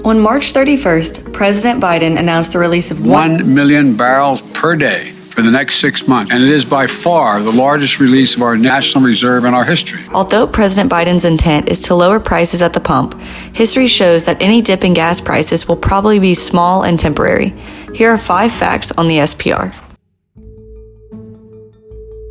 On March 31st, President Biden announced the release of 1 million barrels per day for the next 6 months, and it is by far the largest release of our national reserve in our history. Although President Biden's intent is to lower prices at the pump, history shows that any dip in gas prices will probably be small and temporary. Here are 5 facts on the SPR.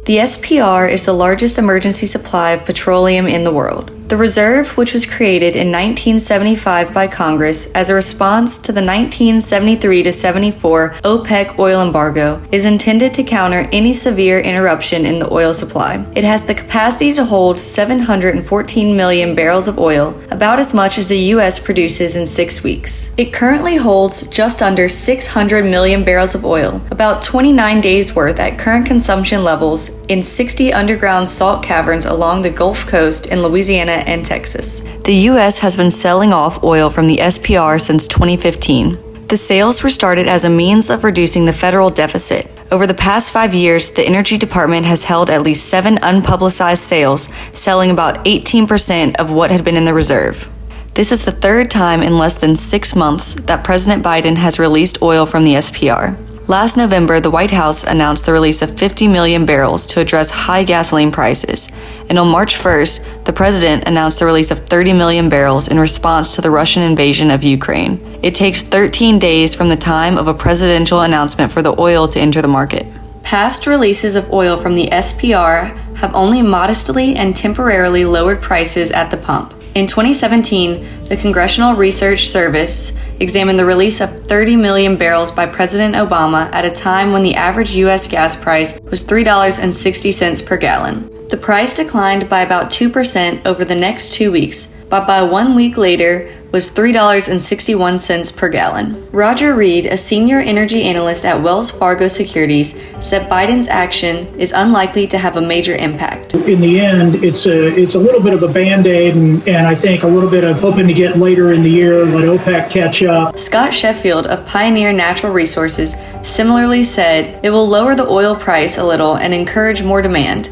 The SPR is the largest emergency supply of petroleum in the world. The reserve, which was created in 1975 by Congress as a response to the 1973-74 OPEC oil embargo, is intended to counter any severe interruption in the oil supply. It has the capacity to hold 714 million barrels of oil, about as much as the U.S. produces in 6 weeks. It currently holds just under 600 million barrels of oil, about 29 days' worth at current consumption levels, in 60 underground salt caverns along the Gulf Coast in Louisiana and Texas. The U.S. has been selling off oil from the SPR since 2015. The sales were started as a means of reducing the federal deficit. Over the past 5 years, the Energy Department has held at least 7 unpublicized sales, selling about 18% of what had been in the reserve. This is the 3rd time in less than 6 months that President Biden has released oil from the SPR. Last November, the White House announced the release of 50 million barrels to address high gasoline prices, and on March 1st, the president announced the release of 30 million barrels in response to the Russian invasion of Ukraine. It takes 13 days from the time of a presidential announcement for the oil to enter the market. Past releases of oil from the SPR have only modestly and temporarily lowered prices at the pump. In 2017, the Congressional Research Service examined the release of 30 million barrels by President Obama at a time when the average U.S. gas price was $3.60 per gallon. The price declined by about 2% over the next 2 weeks, but by 1 week later was $3.61 per gallon. Roger Reed, a senior energy analyst at Wells Fargo Securities, said Biden's action is unlikely to have a major impact. In the end, it's a little bit of a Band-Aid and I think a little bit of hoping to get later in the year, let OPEC catch up. Scott Sheffield of Pioneer Natural Resources similarly said it will lower the oil price a little and encourage more demand,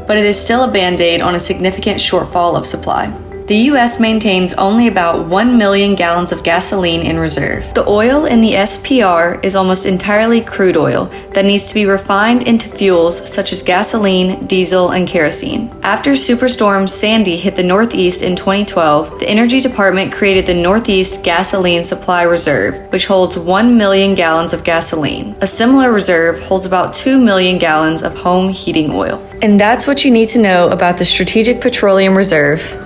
but it is still a Band-Aid on a significant shortfall of supply. The U.S. maintains only about 1 million gallons of gasoline in reserve. The oil in the SPR is almost entirely crude oil that needs to be refined into fuels such as gasoline, diesel, and kerosene. After Superstorm Sandy hit the Northeast in 2012, the Energy Department created the Northeast Gasoline Supply Reserve, which holds 1 million gallons of gasoline. A similar reserve holds about 2 million gallons of home heating oil. And that's what you need to know about the Strategic Petroleum Reserve.